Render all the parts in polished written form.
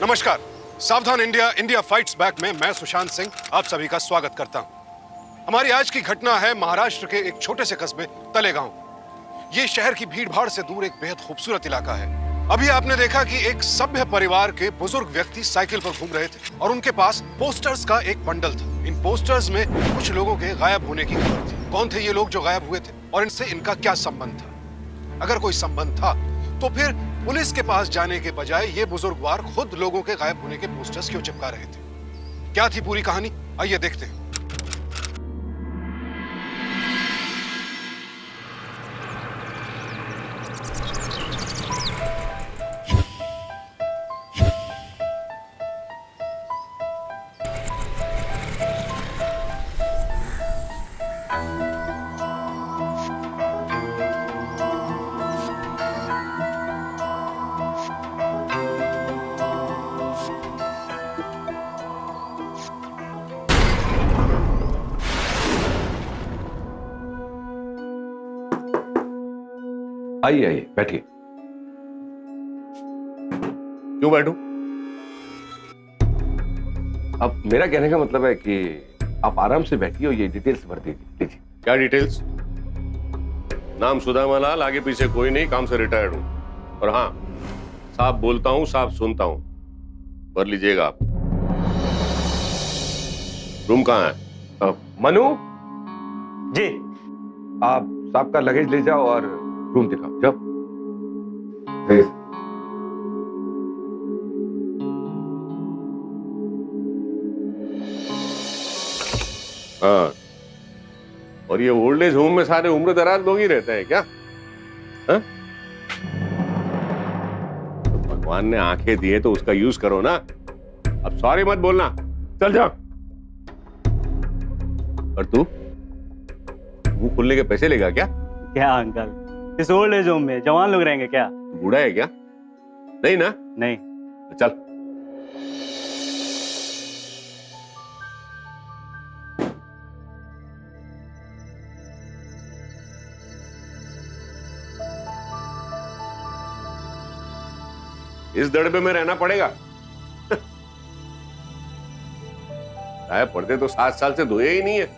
नमस्कार, सावधान India India fights back में मैं सुशांत सिंह आप सभी का स्वागत करता हूं। हमारी आज की घटना है महाराष्ट्र के एक छोटे से कस्बे तलेगांव। ये शहर की भीड़-भाड़ से दूर एक बेहद खूबसूरत इलाका है। अभी आपने देखा कि एक सभ्य परिवार के बुजुर्ग व्यक्ति साइकिल पर घूम रहे थे और उनके पास पोस्टर्स का एक बंडल था। इन पोस्टर्स में कुछ लोगों के गायब होने की खबर थी। कौन थे ये लोग जो गायब हुए थे और इनसे इनका क्या संबंध था? अगर कोई संबंध था तो फिर पुलिस के पास जाने के बजाय ये बुजुर्गवार खुद लोगों के गायब होने के पोस्टर्स क्यों चिपका रहे थे? क्या थी पूरी कहानी, आइए देखते हैं। आइए आइए बैठिए। क्यों बैठूं? अब मेरा कहने का मतलब है कि आप आराम से बैठिए और ये डिटेल्स भर दीजिए। लीजिए। क्या डिटेल्स? नाम सुदामा लाल, आगे पीछे कोई नहीं, काम से रिटायर्ड हूं। और हाँ, साफ बोलता हूं, साफ सुनता हूं। भर लीजिएगा आप। रूम कहाँ है? मनु, जी। आप साहब का लगेज ले जाओ और रूम दिखाओ। जाओ। हाँ, और ये ओल्ड एज होम में सारे उम्र दराज लोग ही रहते हैं क्या? हाँ? तो भगवान ने आंखें दी है तो उसका यूज करो ना। अब सॉरी मत बोलना, चल जा। और तू मुंह खुलने के पैसे लेगा क्या? क्या अंकल, इस ओल्ड एज होम में जवान लोग रहेंगे क्या? बूढ़ा है क्या? नहीं ना? नहीं। चल। इस दड़बे में रहना पड़ेगा। साहब पढ़ते तो 7 साल से धोए ही नहीं है।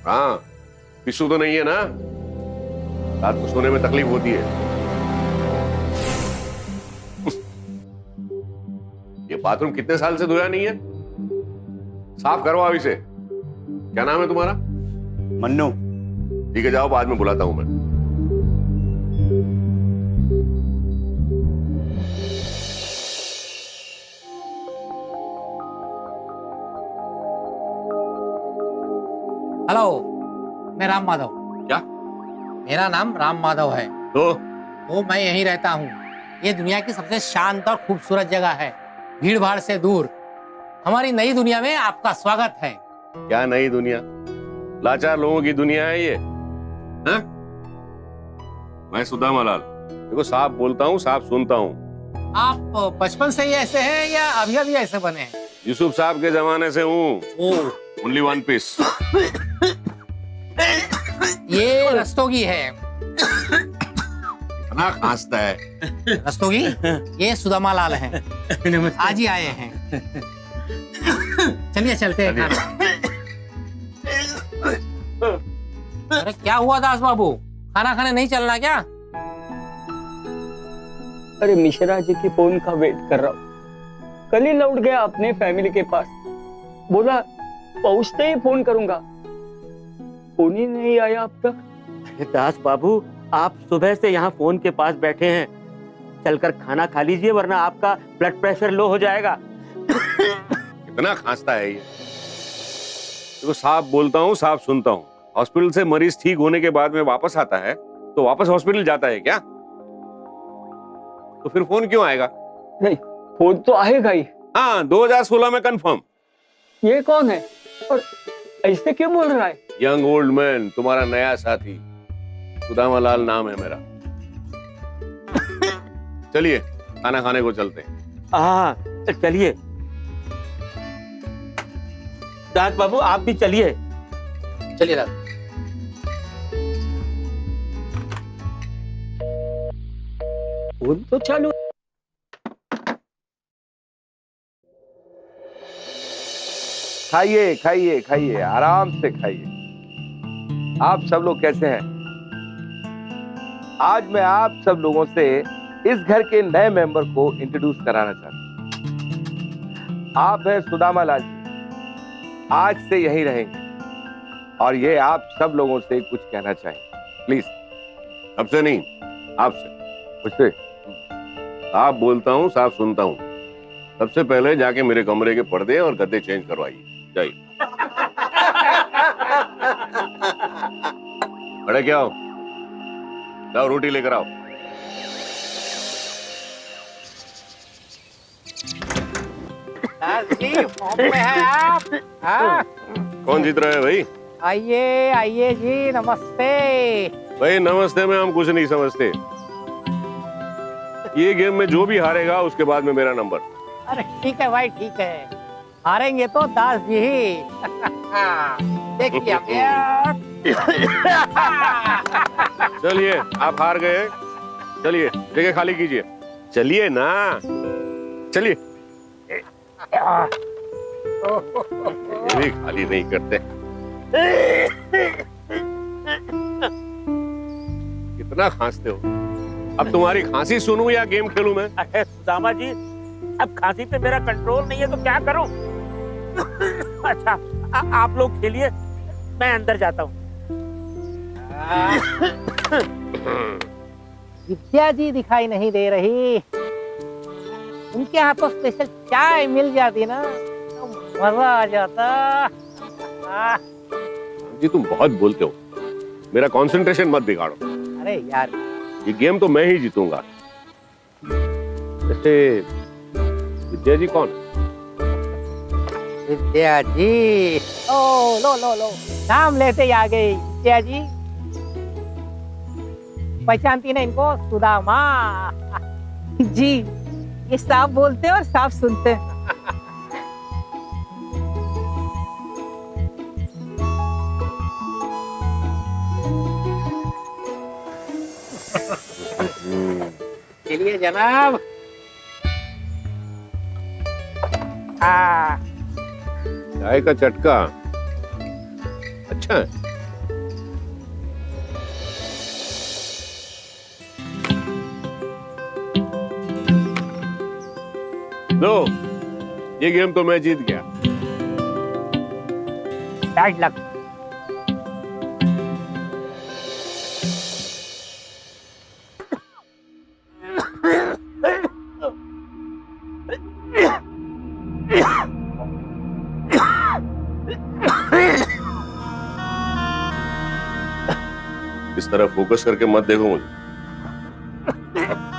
हाँ, पिस्सू तो नहीं है ना? रात को सोने में तकलीफ होती है। ये बाथरूम कितने साल से धोया नहीं है? साफ करवाओ इसे। क्या नाम है तुम्हारा? मन्नू। ठीक है, जाओ, बाद में बुलाता हूं मैं। हेलो, मैं राम माधव। क्या? मेरा नाम राम माधव है। तो मैं यहीं रहता हूँ। ये दुनिया की सबसे शांत और खूबसूरत जगह है, भीड़ भाड़ से दूर। हमारी नई दुनिया में आपका स्वागत है। क्या नई दुनिया? लाचार लोगों की दुनिया है ये। हाँ? मैं सुदामा लाल, देखो साफ बोलता हूँ, साफ सुनता हूँ। आप बचपन से ही ऐसे हैं या अभी अभी ऐसे बने हैं? यूसुफ साहब के जमाने से हूँ। Only one piece. ये रस्तोगी है। इतना खांसता है। रस्तोगी? ये सुदामा लाल हैं। आज ही आए हैं। चलिए चलते हैं खाना। अरे क्या हुआ दास बाबू, खाना खाने नहीं चलना क्या? अरे मिश्रा जी की फोन का वेट कर रहा हूँ। कल ही लौट गया अपने फैमिली के पास। बोला पहुंचते ही फोन करूंगा। फोन ही नहीं आया अब तक। दास बाबू, आप सुबह से यहाँ फोन के पास बैठे हैं। चलकर खाना खा लीजिए वरना आपका ब्लड प्रेशर लो हो जाएगा। कितना खांसता है ये। देखो साफ बोलता हूँ, साफ सुनता हूँ। हॉस्पिटल से मरीज ठीक होने के बाद में वापस आता है तो वापस हॉस्पिटल जाता है क्या? तो फिर फोन क्यों आएगा? नहीं, फोन तो आएगा ही। हाँ, 2016 में कंफर्म। ये कौन है और ऐसे क्यों बोल रहा है? यंग ओल्ड मैन, तुम्हारा नया साथी। सुदामा लाल नाम है मेरा। चलिए खाना खाने को चलते हैं। हाँ चलिए। दास बाबू आप भी चलिए। चलिए दादा। फोन तो चालू। खाइए खाइए खाइए, आराम से खाइए। आप सब लोग कैसे हैं? आज मैं आप सब लोगों से इस घर के नए मेंबर को इंट्रोड्यूस कराना चाहता हूं। आप हैं सुदामा लाल जी, आज से यहीं रहेंगे और ये आप सब लोगों से कुछ कहना चाहेंगे। प्लीज। सबसे नहीं, आपसे। मुझसे? साफ बोलता हूँ, साफ सुनता हूँ। सबसे पहले जाके मेरे कमरे के पर्दे और गद्दे चेंज करवाइए। जाइए। खड़े क्या हो? लाओ रोटी लेकर आओ। जी फॉर्म में है आप? हाँ? कौन जीत रहा है भाई? आइए आइए जी, नमस्ते। भाई नमस्ते में हम कुछ नहीं समझते। ये गेम में जो भी हारेगा उसके बाद में मेरा नंबर। अरे ठीक है भाई, ठीक है। हारेंगे तो दास जी ही। देखिए अब चलिए, आप हार गए। चलिए जगह खाली कीजिए। चलिए ना, चलिए। ये भी खाली नहीं करते। कितना खांसते हो? अब तुम्हारी खांसी सुनूं या गेम खेलूं मैं? अरे सुदामा जी, अब खांसी पे मेरा कंट्रोल नहीं है तो क्या करूं? अच्छा, आप लोग खेलिए, मैं अंदर जाता हूँ। विद्या जी दिखाई नहीं दे रही। उनके यहाँ तो स्पेशल चाय मिल जाती ना तो मजा आ जाता। जी तुम बहुत बोलते हो, मेरा कंसंट्रेशन मत बिगाड़ो। अरे यार, ये गेम तो मैं ही जीतूंगा। वैसे विद्या जी कौन? विद्या जी, ओ लो लो लो, नाम लेते ही आ गई विद्या जी। पहचानती ना इनको? सुदामा जी, ये साफ बोलते हैं और साफ सुनते हैं। चलिए जनाब। चाय का चटका अच्छा है। लो, ये गेम तो मैं जीत गया। Bad luck. इस तरह फोकस करके मत देखो मुझे,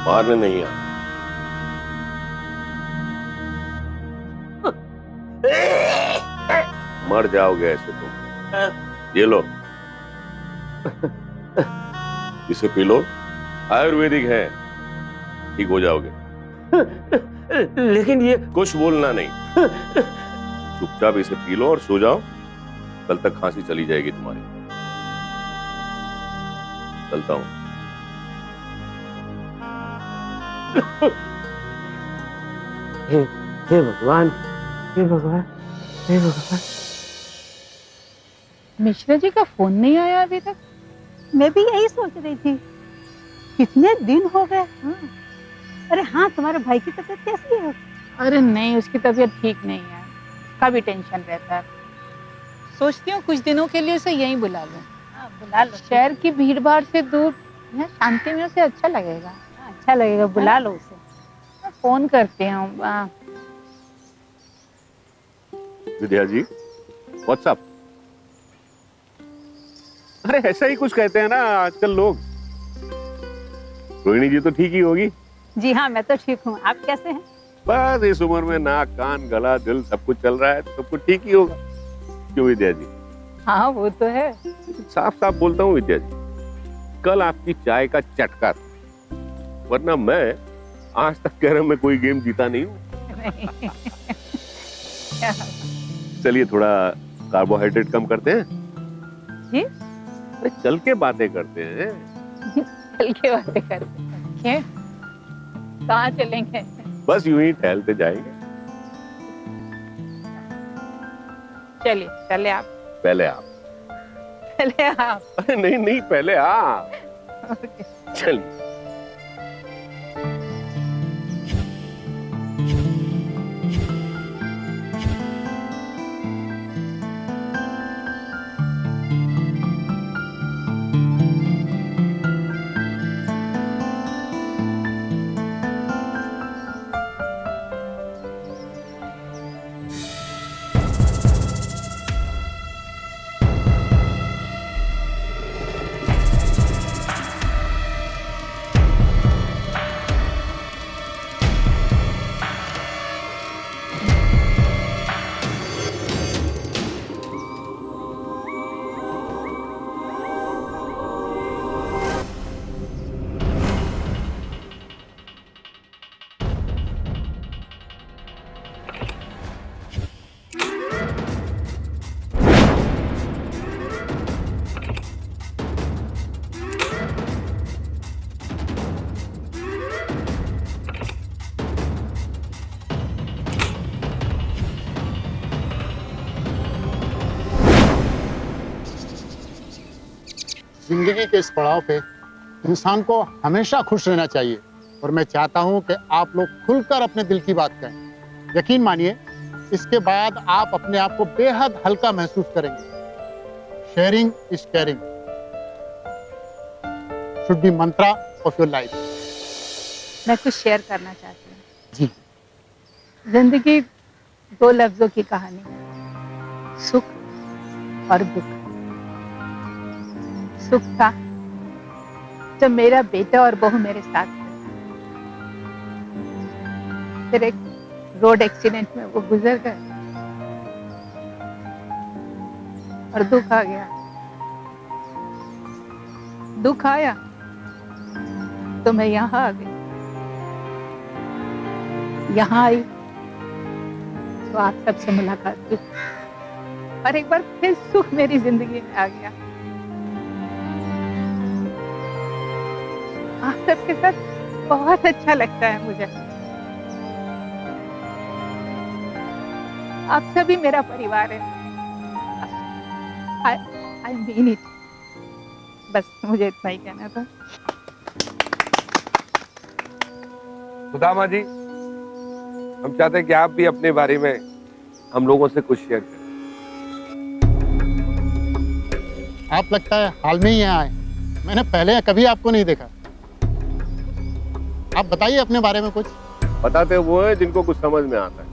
मारने नहीं आ। मर जाओगे ऐसे तुम। ये लो, इसे पी लो, आयुर्वेदिक है, ठीक हो जाओगे। लेकिन ये कुछ बोलना नहीं, चुपचाप इसे पी लो और सो जाओ। कल तक खांसी चली जाएगी तुम्हारी। चलता हूं। हे भगवान, हे भगवान, हे भगवान। मिश्रा जी का फोन नहीं आया अभी तक। मैं भी यही सोच रही थी, कितने दिन हो गए। अरे हाँ, तुम्हारे भाई की तबीयत कैसी है? अरे नहीं, उसकी तबीयत ठीक नहीं है, उसका भी टेंशन रहता है। सोचती हूँ कुछ दिनों के लिए उसे यहीं बुला लूं। बुला लो, शहर की भीड़ भाड़ से दूर यहाँ शांति में उसे अच्छा लगेगा। अच्छा लगेगा, बुला लो उसे। फोन करते हैं। विद्या जी, व्हाट्सअप? अरे ऐसा ही कुछ कहते हैं ना आजकल लोग। रोहिणी जी तो ठीक ही होगी। जी हाँ, मैं तो ठीक हूँ। आप कैसे हैं? बस इस उम्र में नाक कान गला दिल सब कुछ चल रहा है, तो सब कुछ ठीक ही होगा। क्यों विद्या जी? हाँ, वो तो है। साफ साफ बोलता हूँ विद्या जी, कल आपकी चाय का चटका था, वरना मैं आज तक कैरम में कोई गेम जीता नहीं हूँ। चलिए थोड़ा कार्बोहाइड्रेट कम करते हैं। जी? अरे चल के बातें करते हैं। चल के बातें करते हैं। कहाँ चलेंगे? बस यूं ही टहलते जाएंगे। चलिए, चले आप। पहले आप। चले आप। अरे नहीं नहीं, पहले आप। ओके। चलिए। जिंदगी के इस पड़ाव पे इंसान को हमेशा खुश रहना चाहिए और मैं चाहता हूं कि आप लोग खुलकर अपने दिल की बात कहें। यकीन मानिए, इसके बाद आप अपने आप को बेहद हल्का महसूस करेंगे। Sharing is caring should be Mantra of your life. मैं कुछ शेयर करना चाहती हूँ। जी। जिंदगी 2 लफ्जों की कहानी है, सुख और दुख। सुख था जब मेरा बेटा और बहू मेरे साथ थे। फिर एक रोड एक्सीडेंट में वो गुजर गए और दुख आ गया। दुख आया तो मैं यहाँ आ गई। यहाँ आई तो आप सबसे मुलाकात की और एक बार फिर सुख मेरी जिंदगी में आ गया। आप सबके साथ बहुत अच्छा लगता है मुझे। आप सभी मेरा परिवार है। I mean it. बस मुझे इतना ही कहना था। सुदामा जी, हम चाहते हैं कि आप भी अपने बारे में हम लोगों से कुछ शेयर करें। आप लगता है हाल में ही यहाँ आए, मैंने पहले कभी आपको नहीं देखा। आप बताइए अपने बारे में कुछ। बताते वो है जिनको कुछ समझ में आता है।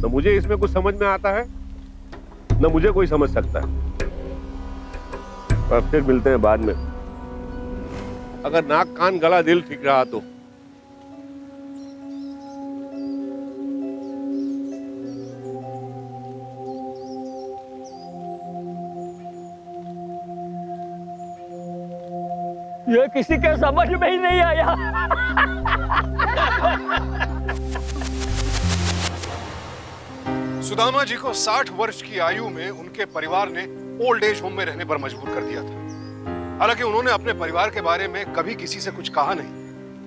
न मुझे इसमें कुछ समझ में आता है, न मुझे कोई समझ सकता है। पर फिर मिलते हैं बाद में। अगर नाक कान गला दिल ठीक रहा तो। ये किसी के समझ में ही नहीं आया। सुदामा जी को 60 वर्ष की आयु में उनके परिवार ने ओल्ड एज होम में रहने पर मजबूर कर दिया था। हालांकि उन्होंने अपने परिवार के बारे में कभी किसी से कुछ कहा नहीं,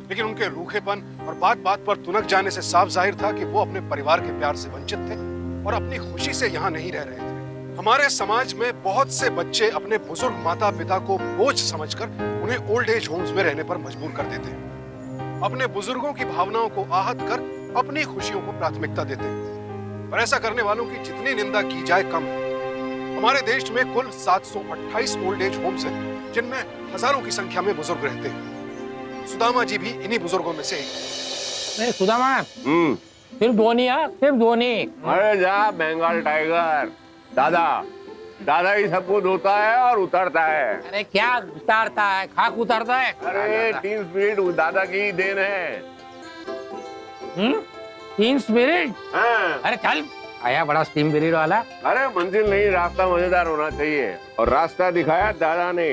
लेकिन उनके रूखेपन और बात बात पर तुनक जाने से साफ जाहिर था कि वो अपने परिवार के प्यार से वंचित थे और अपनी खुशी से यहाँ नहीं रह रहे थे। हमारे समाज में बहुत से बच्चे अपने बुजुर्ग माता पिता को बोझ समझकर उन्हें ओल्ड एज होम्स में रहने पर मजबूर कर देते हैं। अपने बुजुर्गों की भावनाओं को आहत कर अपनी खुशियों को प्राथमिकता देते हैं। और ऐसा करने वालों की जितनी निंदा की जाए कम है। हमारे देश में कुल 728 ओल्ड एज होम्स हैं, जिनमें हजारों की संख्या में बुजुर्ग रहते हैं। सुदामा जी भी इन्हीं बुजुर्गों में से एक। सुदामा, सिर्फ धोनी है, सिर्फ धोनी। अरे जा बंगाल टाइगर। दादा दादा ही सब कुछ होता है और उतरता है। अरे क्या उतारता है, खाक उतारता है। अरे टीम स्पिरिट दादा की ही देन है। Team spirit? हाँ। अरे चल, आया बड़ा टीम स्पिरिट वाला। अरे मंजिल नहीं, रास्ता मजेदार होना चाहिए और रास्ता दिखाया दादा ने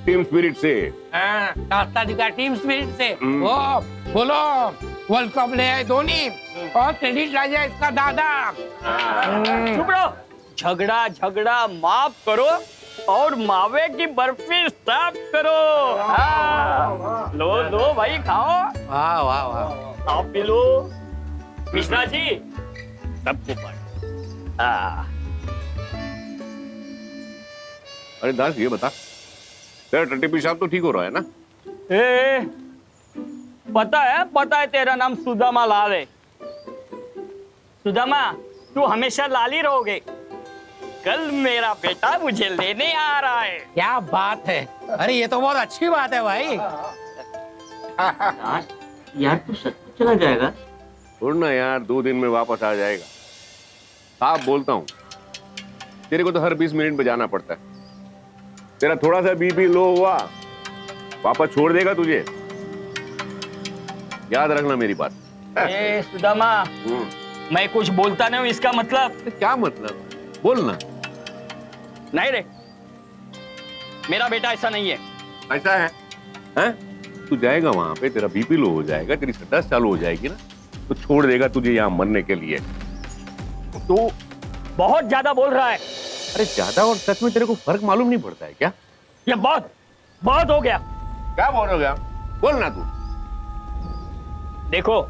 टीम स्पिरिट से। हाँ, रास्ता दिखा टीम स्पिरिट से। ओ बोलो, वर्ल्ड कप ले आए धोनी और क्रेडिट राजा इसका दादा। चुप रहो। झगड़ा झगड़ा माफ करो। और मावे की बर्फी सर्व करो। हाँ। लो लो भाई खाओ। वाह वाह वाह। आप भी लो। मिश्रा जी सबको बांटो। हाँ। अरे दास ये बता, तेरा टट्टी पेशाब तो ठीक हो रहा है ना? ए, पता है तेरा नाम सुदामा लाल है। सुदामा तू हमेशा लाल ही रहोगे। कल मेरा बेटा मुझे लेने आ रहा है। क्या बात है, अरे ये तो बहुत अच्छी बात है भाई। यार तू सच चला जाएगा? छोड़ना यार, 2 दिन में वापस आ जाएगा। साफ बोलता हूँ, तेरे को तो हर 20 मिनट पे जाना पड़ता है। तेरा थोड़ा सा बीपी लो हुआ, वापस छोड़ देगा तुझे। याद रखना मेरी बात। ए सुदामा, मैं कुछ बोलता नहीं हूँ, इसका मतलब? क्या मतलब? बोलना। नहीं रे, मेरा बेटा ऐसा नहीं है। ऐसा है? हैं? तू जाएगा वहां पे, तेरा बीपी लो हो जाएगा, तेरी सटस चालू हो जाएगी ना, तो छोड़ देगा तुझे यहाँ मरने के लिए। तू बहुत ज्यादा बोल रहा है। अरे ज्यादा और सच में तेरे को फर्क मालूम नहीं पड़ता है क्या? ये बहुत बहुत हो गया। क्या बोल गया? बोलना तू। देखो,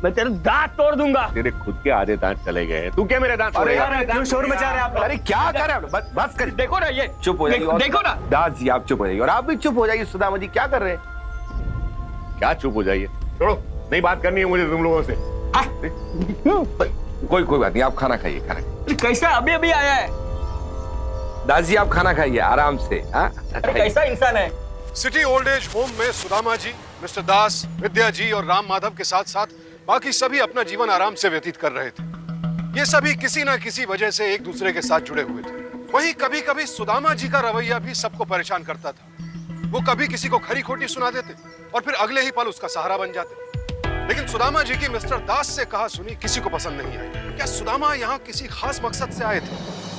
मैं तेरे दांत तोड़ दूंगा। तेरे खुद के आधे दांत चले गए हैं, तू क्या मेरे दांत तोड़ेगा? क्यों शोर मचा रहे हैं आप? अरे क्या कर रहे हो? बस कर। देखो ना ये, चुप हो जाइए। देखो ना। दास जी आप चुप हो जाइए, और आप भी चुप हो जाइए। सुदामा जी क्या कर रहे हैं? क्या चुप हो जाइए? छोड़ो, नहीं बात करनी है मुझे तुम लोगों से। कोई बात नहीं, आप खाना खाइए, खाना खाइए। कैसा अभी अभी आया है? दास जी आप खाना खाइए आराम से। अरे कैसा इंसान है? सिटी ओल्ड एज होम में सुदामा जी, मिस्टर दास, विद्या जी और राम माधव के साथ साथ बाकी सभी अपना जीवन आराम से व्यतीत कर रहे थे। ये सभी किसी न किसी वजह से एक दूसरे के साथ जुड़े हुए थे। वहीं कभी कभी सुदामा जी का रवैया भी सबको परेशान करता था। वो कभी किसी को खरी खोटी सुना देते और फिर अगले ही पल उसका सहारा बन जाते। लेकिन सुदामा जी की मिस्टर दास से कहा सुनी किसी को पसंद नहीं आई। क्या सुदामा यहाँ किसी खास मकसद से आए थे?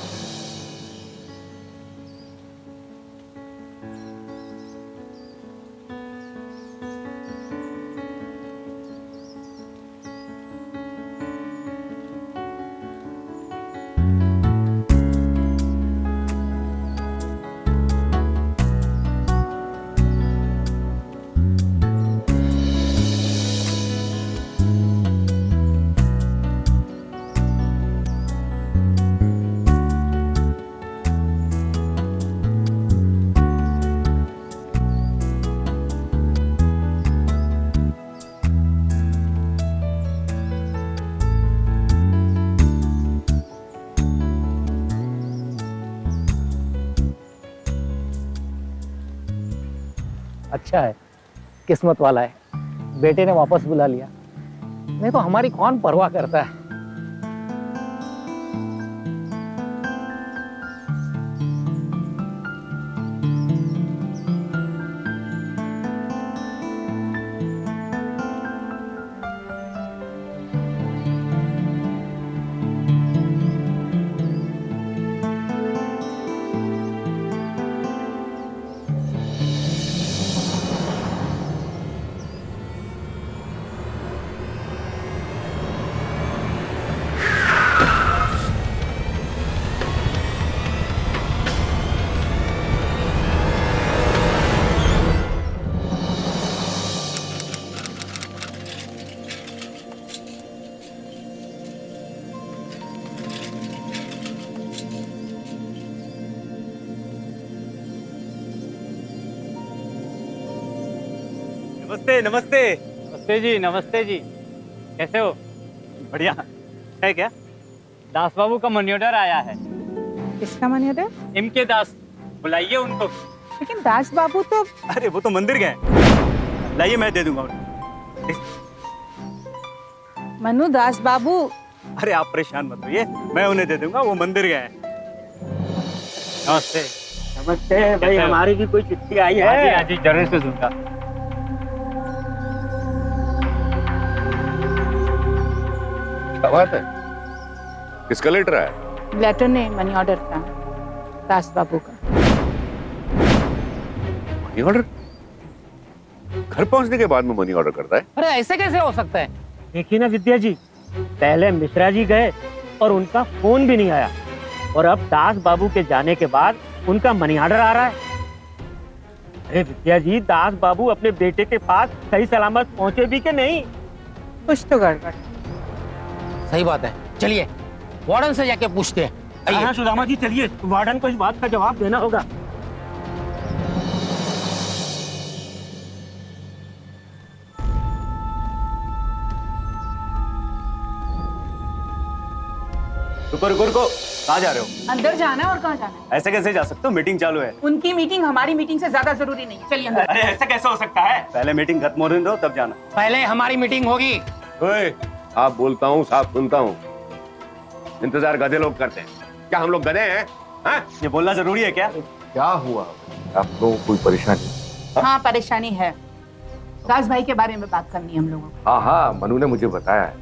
अच्छा है, किस्मत वाला है, बेटे ने वापस बुला लिया। नहीं तो हमारी कौन परवाह करता है। नमस्ते नमस्ते। नमस्ते जी, नमस्ते जी। कैसे हो? बढ़िया है क्या? दास बाबू का मनी ऑर्डर आया है। किसका मनी ऑर्डर? इनके दास, बुलाइए उनको। लेकिन दास बाबू तो अरे वो तो मंदिर गए, लाइए मैं दे दूंगा उनको। मनु दास बाबू। अरे आप परेशान मत होइए, मैं उन्हें दे दूंगा, वो मंदिर गए हैं। नमस्ते। नमस्ते भाई, हमारी भी कोई चिट्ठी आई है? हाँ जी जरूर से दूंगा। क्या बात है? किसका लेटर आया? लेटर नहीं, मनी ऑर्डर था दास बाबू का। Money order? घर पहुंचने के बाद में मनी ऑर्डर करता है? अरे ऐसे कैसे हो सकता है? देखिए ना विद्या जी, पहले मिश्रा जी गए और उनका फोन भी नहीं आया, और अब दास बाबू के जाने के बाद उनका मनी ऑर्डर आ रहा है। अरे विद्या जी, दास बाबू अपने बेटे के पास सही सलामत पहुंचे भी कि नहीं? कुछ तो गड़बड़। सही बात है, चलिए वार्डन से जाके पूछते हैं। आइए। हाँ सुदामा जी चलिए, वार्डन को इस बात का जवाब देना होगा। रुको रुको रुको, कहाँ जा रहे हो? अंदर जाना है और कहाँ जाना है? ऐसे कैसे जा सकते हो? मीटिंग चालू है। उनकी मीटिंग हमारी मीटिंग से ज्यादा जरूरी नहीं है, चलिए अंदर। अरे ऐसा कैसे हो सकता है? पहले मीटिंग खत्म होने दो तब जाना। पहले हमारी मीटिंग होगी। ओए, आप बोलता हूँ साफ सुनता हूँ। इंतजार गधे लोग करते हैं, क्या हम लोग गधे हैं? हाँ? ये बोलना जरूरी है क्या? क्या हुआ? आप लोगों को कोई परेशानी? हाँ परेशानी है, दास भाई के बारे में बात करनी है हम लोगों को। हाँ हाँ, मनु ने मुझे बताया है,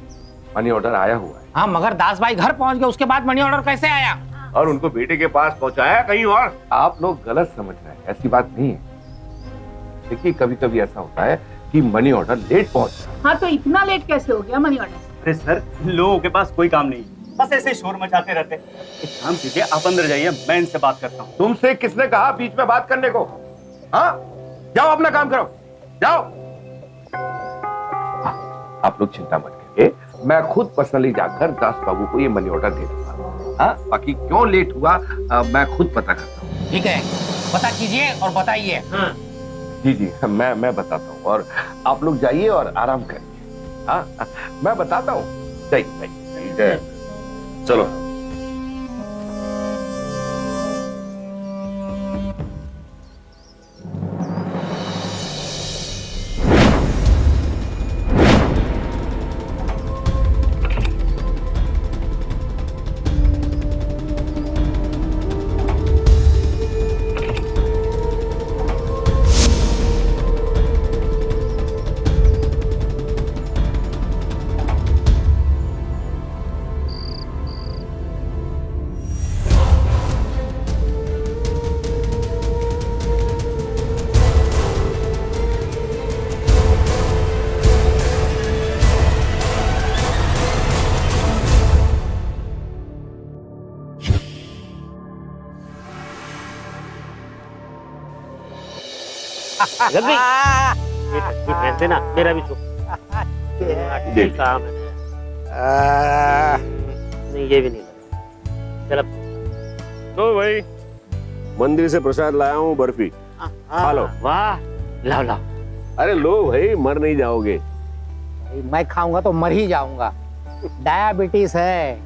मनी ऑर्डर आया हुआ है। हाँ मगर दास भाई घर पहुंच गए, उसके बाद मनी ऑर्डर कैसे आया? और उनको बेटे के पास पहुंचाया कहीं और? आप लोग गलत समझ रहे हैं, ऐसी बात नहीं है। देखिए कभी कभी ऐसा होता है कि मनी ऑर्डर लेट पहुंचता है। हाँ तो इतना लेट कैसे हो गया मनी ऑर्डर? अरे सर, लोगों के पास कोई काम नहीं, बस ऐसे शोर मचाते रहते। एक काम कीजिए, आप अंदर जाइए, मैं इनसे बात करता हूँ। तुमसे किसने कहा बीच में बात करने को? हाँ, जाओ अपना काम करो, जाओ। आप लोग चिंता मत करिए, मैं खुद पर्सनली जाकर दास बाबू को ये मनी ऑर्डर दे दूंगा। हाँ, बाकी क्यों लेट हुआ मैं खुद पता करता हूँ। ठीक है, पता कीजिए और बताइए। हाँ। जी जी, मैं बताता हूँ और आप लोग जाइए और आराम करिए। हाँ, मैं बताता हूँ। जाइए जाइए, चलो। जल्दी पहन देना, मेरा भी काम है। नहीं ये भी नहीं लगा। चल तो भाई, मंदिर से प्रसाद लाया हूँ, बर्फी खा लो। वाह, लाओ लाओ। अरे लो भाई, मर नहीं जाओगे। मैं खाऊंगा तो मर ही जाऊंगा, डायबिटीज है।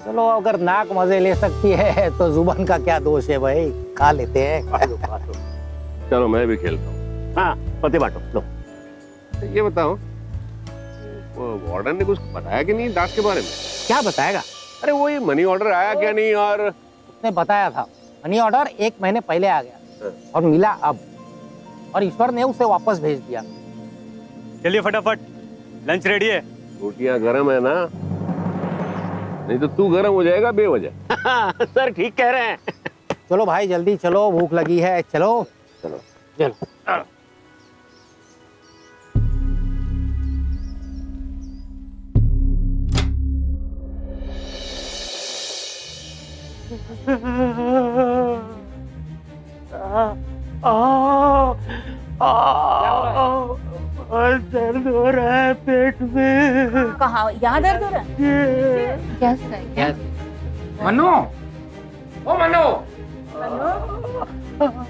चलो अगर नाक मजे ले सकती है तो जुबान का क्या दोष है भाई, खा लेते हैं। चलो मैं भी खेलता हूँ। हाँ, पते बांटो लो। ये बताओ, वो वार्डन ने कुछ बताया कि नहीं दास के बारे में? क्या बताएगा? अरे वही मनी ऑर्डर आया क्या नहीं? और उसने बताया था मनी ऑर्डर 1 महीने पहले आ गया और मिला अब, और ईश्वर ने उसे वापस भेज दिया। चलिए फटाफट, लंच रेडी है। रोटियां गरम है ना, नहीं तो तू गरम हो जाएगा बेवजह। सर ठीक कह रहे हैं। चलो भाई जल्दी चलो, भूख लगी है, चलो। चलो चलो। दर्द हो रहा है पेट में। कहाँ? यहाँ दर्द हो रहा है? गैस है। मनु, ओ मनु,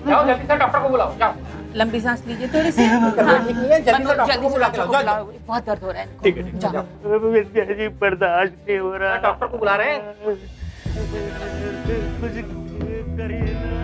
जाओ जल्दी से डॉक्टर को बुलाओ, जाओ। लंबी सांस लीजिए थोड़ी सी। जल्दी से डॉक्टर को बुलाओ, बहुत दर्द हो रहा है। ठीक है, जाओ। विद्या जी बर्दाश्त नहीं हो रहा। डॉक्टर को बुला रहे हैं। कुछ करिए ना।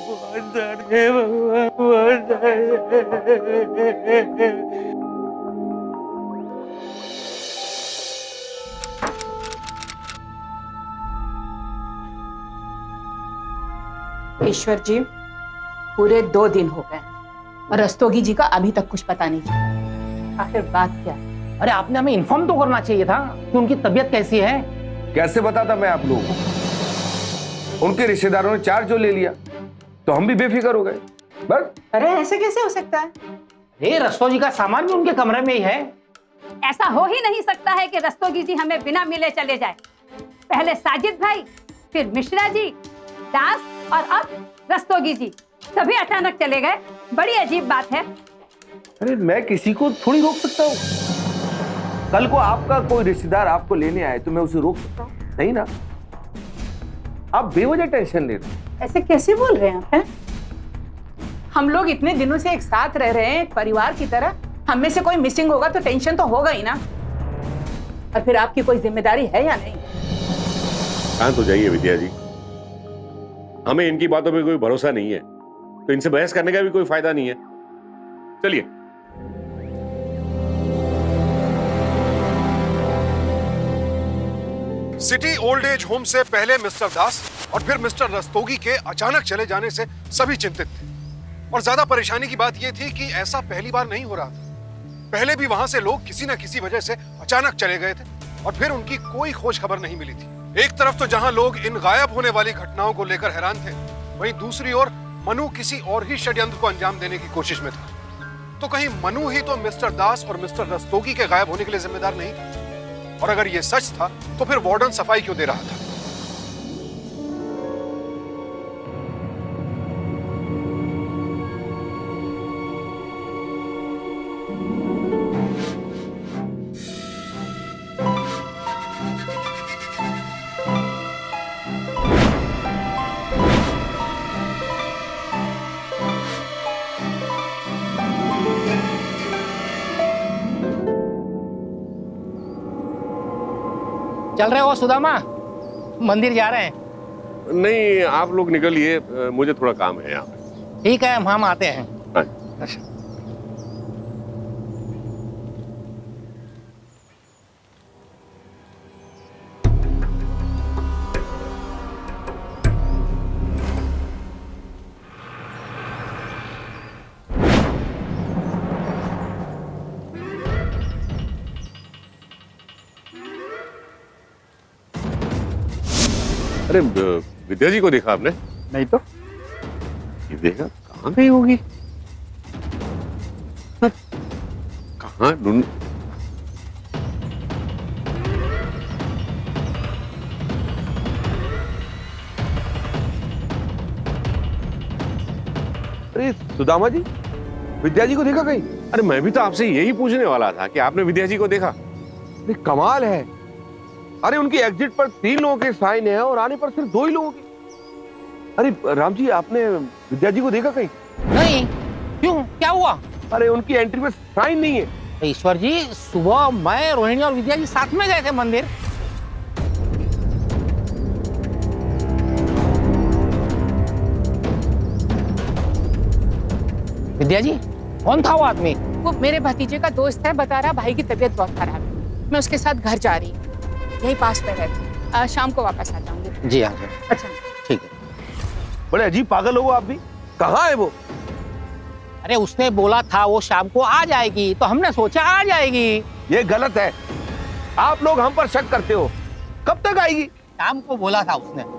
बहुत दर्द है भगवान, बहुत दर्द है। ईश्वर जी, पूरे 2 दिन हो गए, और रस्तोगी जी का अभी तक कुछ पता नहीं चला। आखिर बात क्या है? अरे आपने हमें इन्फॉर्म तो करना चाहिए था कि उनकी तबीयत कैसी है। कैसे बताता मैं आप लोगों को? उनके रिश्तेदारों ने चार्ज जो ले लिया तो हम भी बेफिक्र हो गए बस। अरे ऐसे कैसे हो सकता है? अरे रस्तोगी का सामान भी उनके कमरे में ही है। ऐसा हो ही नहीं सकता है कि रस्तोगी जी हमें बिना मिले चले जाए। पहले साजिद भाई, फिर मिश्रा जी, दास और अब रस्तोगी जी, सभी अचानक चले गए। बड़ी अजीब बात है। अरे मैं किसी को थोड़ी रोक सकता हूँ। कल को आपका कोई रिश्तेदार आपको लेने आए तो मैं उसे रोक सकता हूँ? नहीं ना। आप बेवजह टेंशन ले रहे हैं। ऐसे कैसे बोल रहे हैं आप? हैं? हम लोग इतने दिनों से एक साथ रह रहे हैं, एक परिवार की तरह। हम में से कोई मिसिंग होगा तो टेंशन तो होगा ही ना। और फिर आपकी कोई जिम्मेदारी है या नहीं? शांत हो जाइए विद्या जी, हमें इनकी बातों में कोई भरोसा नहीं है, तो इनसे बहस करने का भी कोई फायदा नहीं है। चलिए। सिटी ओल्ड एज होम से पहले मिस्टर दास और फिर मिस्टर रस्तोगी के अचानक चले जाने से सभी चिंतित थे। और ज्यादा परेशानी की बात यह थी कि ऐसा पहली बार नहीं हो रहा था। पहले भी वहां से लोग किसी न किसी वजह से अचानक चले गए थे और फिर उनकी कोई खोज खबर नहीं मिली थी। एक तरफ तो जहां लोग इन गायब होने वाली घटनाओं को लेकर हैरान थे, वहीं दूसरी ओर मनु किसी और ही षड्यंत्र को अंजाम देने की कोशिश में था। तो कहीं मनु ही तो मिस्टर दास और मिस्टर रस्तोगी के गायब होने के लिए जिम्मेदार नहीं था? और अगर यह सच था तो फिर वार्डन सफाई क्यों दे रहा था? चल रहे हो सुदामा? मंदिर जा रहे हैं? नहीं, आप लोग निकलिए, मुझे थोड़ा काम है यहाँ पे। ठीक है, हम आते हैं। हाँ। अच्छा। अरे विद्या जी को देखा आपने? नहीं तो ये देखा, कहाँ गई होगी? कहाँ ढूंढ? अरे सुदामा जी, विद्या जी को देखा कहीं? अरे मैं भी तो आपसे यही पूछने वाला था कि आपने विद्या जी को देखा? अरे कमाल है। अरे उनकी एग्जिट पर 3 लोगों के साइन है और आने पर सिर्फ 2 ही लोगों की। अरे राम जी, आपने विद्या जी को देखा कहीं? नहीं। क्यों, क्या हुआ? अरे उनकी एंट्री में साइन नहीं है। ईश्वर जी, सुबह मैं, रोहिणी और विद्या जी साथ में गए थे मंदिर। विद्या जी, कौन था वो आदमी? वो मेरे भतीजे का दोस्त है, बता रहा भाई की तबीयत बहुत खराब है। मैं उसके साथ घर जा रही हूँ, यही पास में रहती। शाम को वापस आ जाऊंगी। जी हाँ। अच्छा, ठीक है। बड़े अजीब पागल हो आप भी। कहाँ है वो? अरे उसने बोला था वो शाम को आ जाएगी, तो हमने सोचा आ जाएगी। ये गलत है। आप लोग हम पर शक करते हो। कब तक आएगी? शाम को बोला था उसने।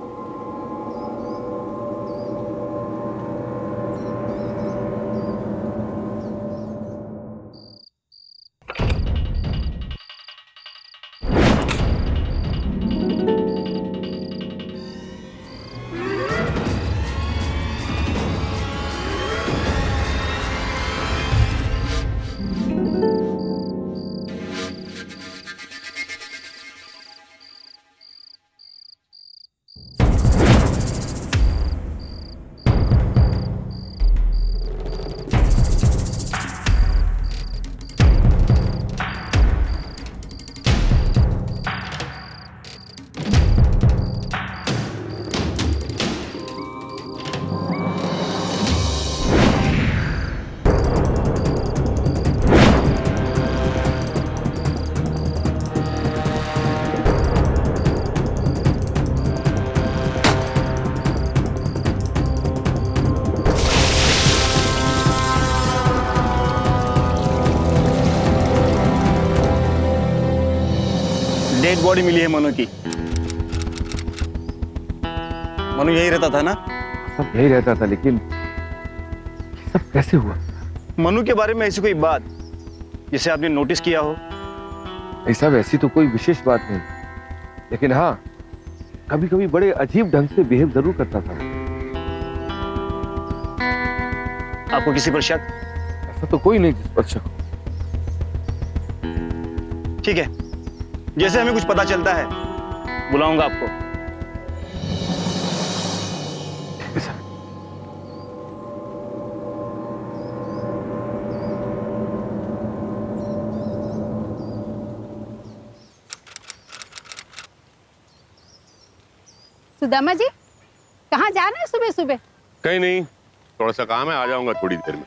डेड बॉडी मिली है मनु की। मनु यही रहता था ना? सब यही रहता था, लेकिन ये सब कैसे हुआ? मनु के बारे में ऐसी कोई बात जिसे आपने नोटिस किया हो? ऐसा वैसी तो कोई विशेष बात नहीं, लेकिन हाँ, कभी कभी बड़े अजीब ढंग से बिहेव जरूर करता था। आपको किसी पर शक? ऐसा तो कोई नहीं जिस पर शक हो। ठीक है, जैसे हमें कुछ पता चलता है बुलाऊंगा आपको। ठीक है सर। सुदामा जी, कहाँ जा रहे हैं सुबह सुबह? कहीं नहीं, थोड़ा सा काम है, आ जाऊंगा थोड़ी देर में।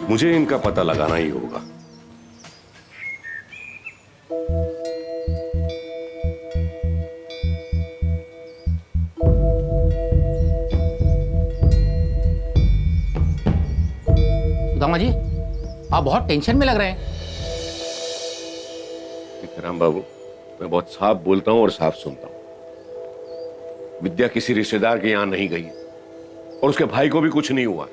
मुझे इनका पता लगाना ही होगा। सुदामा जी, आप बहुत टेंशन में लग रहे हैं। राम बाबू, मैं बहुत साफ बोलता हूं और साफ सुनता हूं। विद्या किसी रिश्तेदार के यहां नहीं गई और उसके भाई को भी कुछ नहीं हुआ।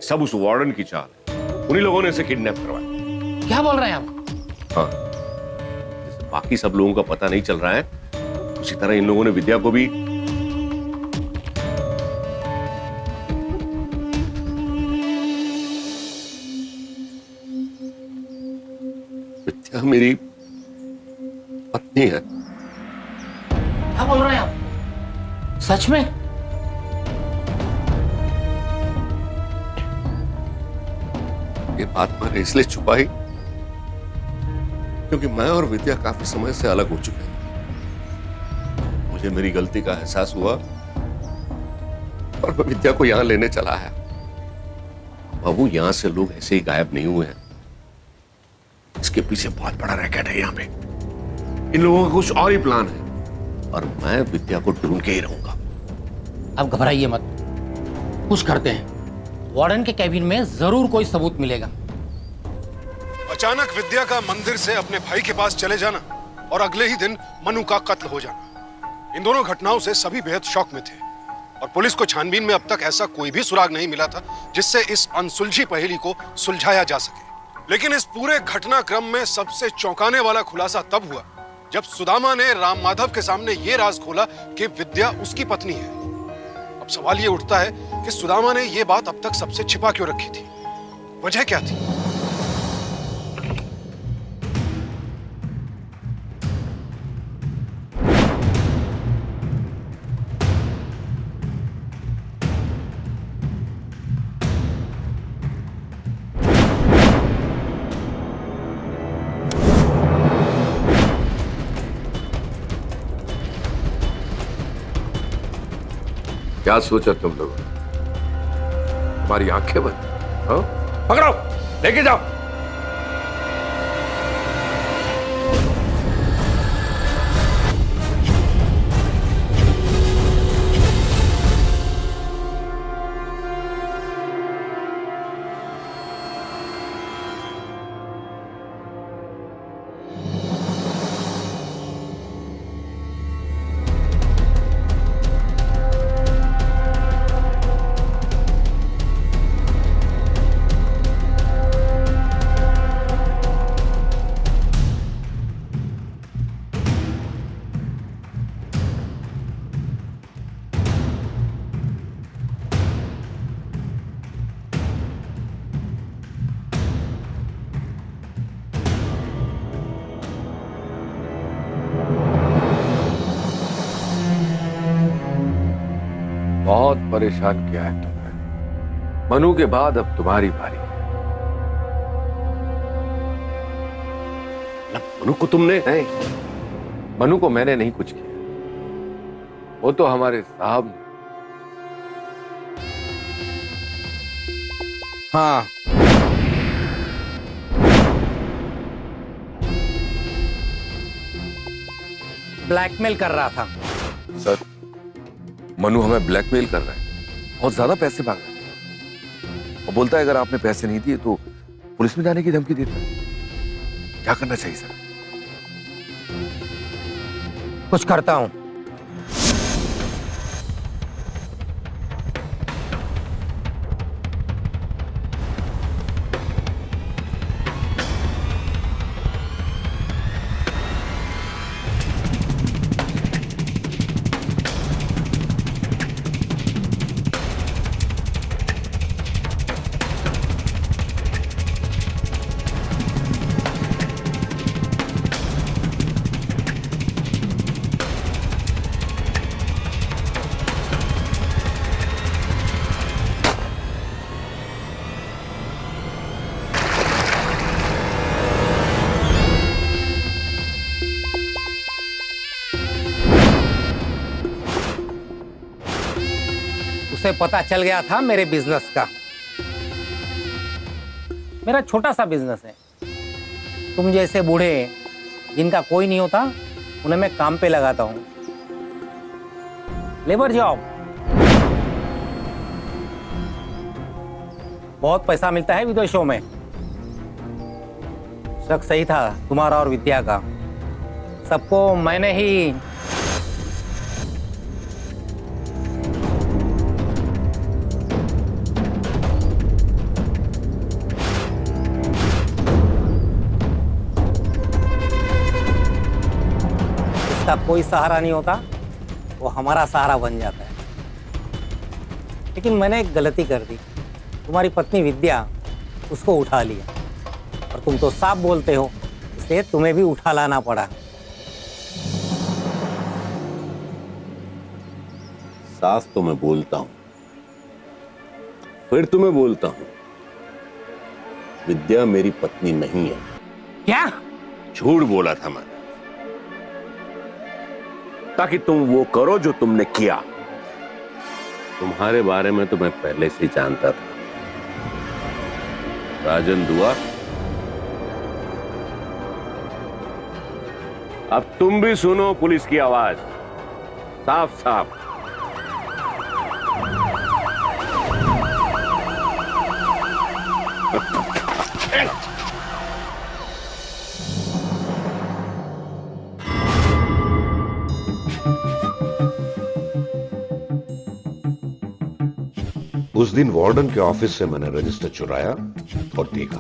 सब उस वार्डन की चाल, उन्हीं लोगों ने इसे किडनैप करवाया। क्या बोल रहे हैं आप? हाँ, जैसे बाकी सब लोगों का पता नहीं चल रहा है, उसी तरह इन लोगों ने विद्या को भी। विद्या मेरी पत्नी है। क्या बोल रहे हैं आप? सच में? ये बात मैंने इसलिए छुपाई क्योंकि मैं और विद्या काफी समय से अलग हो चुके हैं। मुझे मेरी गलती का एहसास हुआ और मैं विद्या को यहां लेने चला आया। बाबू, यहां से लोग ऐसे ही गायब नहीं हुए हैं। इसके पीछे बहुत बड़ा रैकेट है यहाँ पे। इन लोगों का कुछ और ही प्लान है और मैं विद्या को ढूंढ के ही रहूंगा। आप घबराइए मत, कुछ करते हैं। वार्डन के कैबिन में जरूर कोई सबूत मिलेगा। अचानक विद्या का मंदिर से अपने भाई के पास चले जाना और अगले ही दिन मनु का कत्ल हो जाना, इन दोनों घटनाओं से सभी बेहद शौक में थे और पुलिस को छानबीन में अब तक ऐसा कोई भी सुराग नहीं मिला था जिससे इस अनसुलझी पहेली को सुलझाया जा सके। लेकिन इस पूरे घटनाक्रम में सबसे चौंकाने वाला खुलासा तब हुआ जब सुदामा ने राम माधव के सामने यह राज खोला कि विद्या उसकी पत्नी है। अब सवाल यह उठता है कि सुदामा ने यह बात अब तक सबसे छिपा क्यों रखी थी? वजह क्या थी? क्या सोचा तुम लोग? हमारी आंखें बंद? हाँ? पकड़ो, लेके जाओ। बहुत परेशान किया है तुमने। मनु के बाद अब तुम्हारी बारी है। मनु को तुमने? नहीं, मनु को मैंने नहीं कुछ किया, वो तो हमारे साहब ने। हाँ, ब्लैकमेल कर रहा था। सर, मनु हमें ब्लैकमेल कर रहा है, बहुत ज्यादा पैसे मांग रहा है और बोलता है अगर आपने पैसे नहीं दिए तो पुलिस में जाने की धमकी देता है। क्या करना चाहिए सर? कुछ करता हूं। उसे पता चल गया था मेरे बिजनेस का। मेरा छोटा सा बिजनेस है। तुम जैसे बूढ़े जिनका कोई नहीं होता उन्हें मैं काम पे लगाता हूं, लेबर जॉब। बहुत पैसा मिलता है विदेशों में। शक सही था तुम्हारा और विद्या का। सबको मैंने ही का कोई सहारा नहीं होता, वो हमारा सहारा बन जाता है। लेकिन मैंने एक गलती कर दी। तुम्हारी पत्नी विद्या, उसको उठा लिया और तुम तो साफ बोलते हो, इसलिए तुम्हें भी उठा लाना पड़ा। साफ तो मैं बोलता हूं, फिर तुम्हें बोलता हूं, विद्या मेरी पत्नी नहीं है। क्या? झूठ बोला था मैंने, ताकि तुम वो करो जो तुमने किया। तुम्हारे बारे में तो मैं पहले से जानता था। राजन दुआ, अब तुम भी सुनो पुलिस की आवाज साफ साफ। उस दिन वार्डन के ऑफिस से मैंने रजिस्टर चुराया और देखा।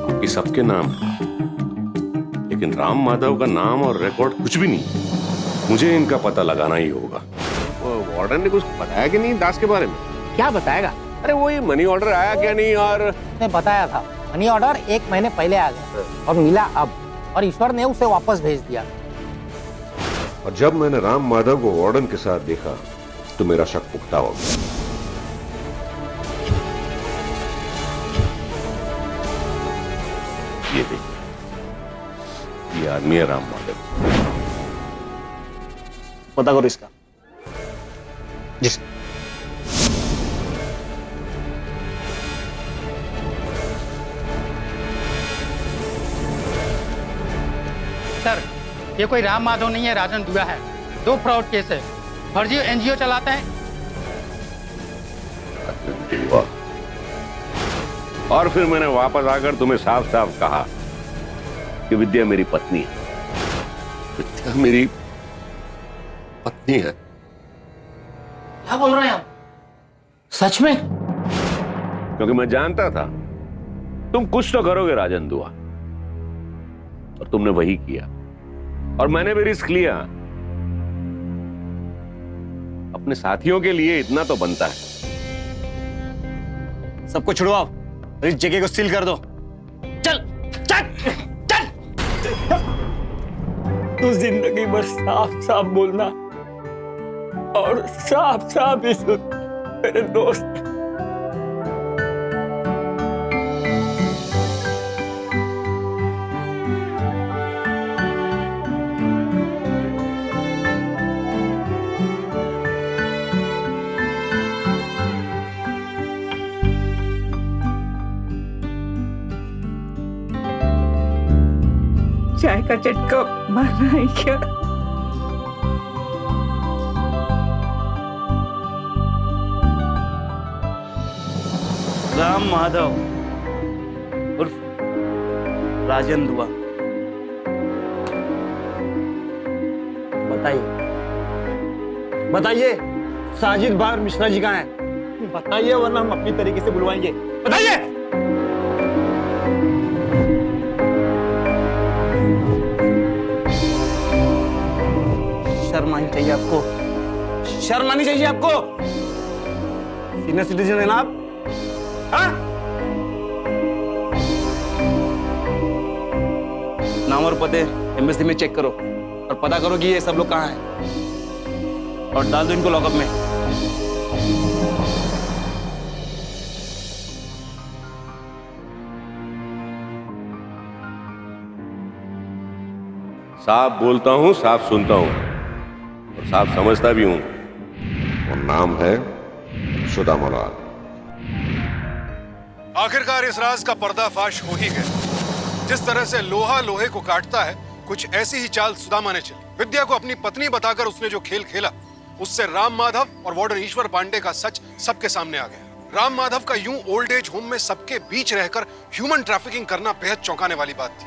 बाकी सबके नाम है, लेकिन राम माधव का नाम और रिकॉर्ड कुछ भी नहीं। मुझे इनका पता लगाना ही होगा। वार्डन ने कुछ बताया कि नहीं दास के बारे में? क्या बताएगा? अरे वो ये मनी ऑर्डर आया क्या नहीं? और उसने बताया था मनी ऑर्डर 1 महीने पहले आ गया और मिला अब, और ईश्वर ने उसे वापस भेज दिया। और जब मैंने राम माधव को वार्डन के साथ देखा तो मेरा शक पुख्ता हो गया। ये देखिए, ये आदमी है राम माधव। पता करो इसका। जी सर, ये कोई राम माधव नहीं है, राजन दुआ है। 2 फ्रॉड केस है, फर्जी एनजीओ चलाता है। और फिर मैंने वापस आकर तुम्हें साफ साफ कहा कि विद्या मेरी पत्नी है। विद्या मेरी पत्नी है? क्या बोल रहे हैं आप? सच में? क्योंकि मैं जानता था तुम कुछ तो करोगे राजन दुआ। और तुमने वही किया, और मैंने भी रिस्क लिया। अपने साथियों के लिए इतना तो बनता है। सबको छुड़वाओ, इस जगह को सील कर दो। चल चल चल। तू जिंदगी भर साफ साफ बोलना और साफ साफ ही सुन मेरे दोस्त। चाय का चटका मारना है क्या? राम माधव उर्फ राजन दुआ, बताइए बताइए साजिद भाई मिश्रा जी कहाँ हैं? बताइए वरना हम अपनी तरीके से बुलवाएंगे। बताइए। शर्म आनी चाहिए आपको, शर्म आनी चाहिए आपको। सीनियर सिटीजन है ना आप? हाँ? नाम और पते एम्बेसी में चेक करो और पता करो कि ये सब लोग कहाँ हैं और डाल दो इनको लॉकअप में। साफ बोलता हूं, साफ सुनता हूं और साफ समझता भी हूं। और नाम है सुदामा लाल। आखिरकार इस राज का पर्दाफाश हो ही गया। जिस तरह से लोहा लोहे को काटता है, कुछ ऐसी ही चाल सुदामा ने चली। विद्या को अपनी पत्नी बताकर उसने जो खेल खेला, उससे राम माधव और वार्डन ईश्वर पांडे का सच सबके सामने आ गया। राम माधव का यूं ओल्ड एज होम में सबके बीच रहकर ह्यूमन ट्रैफिकिंग करना बेहद चौंकाने वाली बात थी।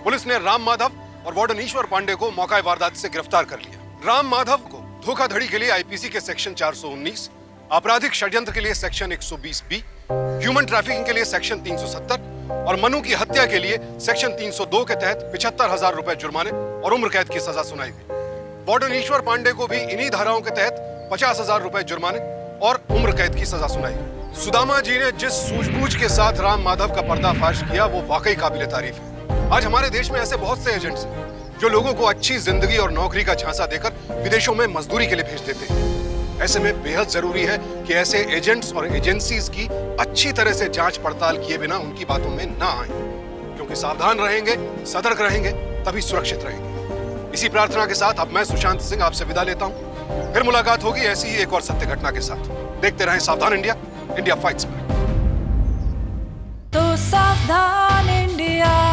पुलिस ने राम माधव और वार्डन ईश्वर पांडे को मौका वारदात से गिरफ्तार कर लिया। राम माधव को धोखाधड़ी के लिए आईपीसी के सेक्शन 419, आपराधिक षड्यंत्र के लिए सेक्शन 120B, ह्यूमन ट्रैफिकिंग के लिए सेक्शन 370 और मनु की हत्या के लिए सेक्शन 302 के तहत 75,000 रुपए जुर्माने और उम्र कैद की सजा सुनाई गई। वार्डन ईश्वर पांडे को भी इन्हीं धाराओं के तहत 50,000 रुपए जुर्माने और उम्र कैद की सजा सुनाई गई। सुदामा जी ने जिस सूझबूझ के साथ राम माधव का पर्दाफाश किया, वो वाकई काबिले तारीफ है। आज हमारे देश में ऐसे बहुत से एजेंट्स हैं जो लोगों को अच्छी जिंदगी और नौकरी का झांसा देकर विदेशों में मजदूरी के लिए भेज देते हैं। ऐसे में बेहद जरूरी है कि ऐसे एजेंट्स और एजेंसीज की अच्छी तरह से जांच पड़ताल किए बिना उनकी बातों में ना आए, क्योंकि सावधान रहेंगे, सतर्क रहेंगे, तभी सुरक्षित रहेंगे। इसी प्रार्थना के साथ अब मैं सुशांत सिंह आपसे विदा लेता हूं। फिर मुलाकात होगी ऐसी ही एक और सत्य घटना के साथ। देखते रहें सावधान इंडिया, इंडिया फाइट्स बैक। तो सावधान इंडिया।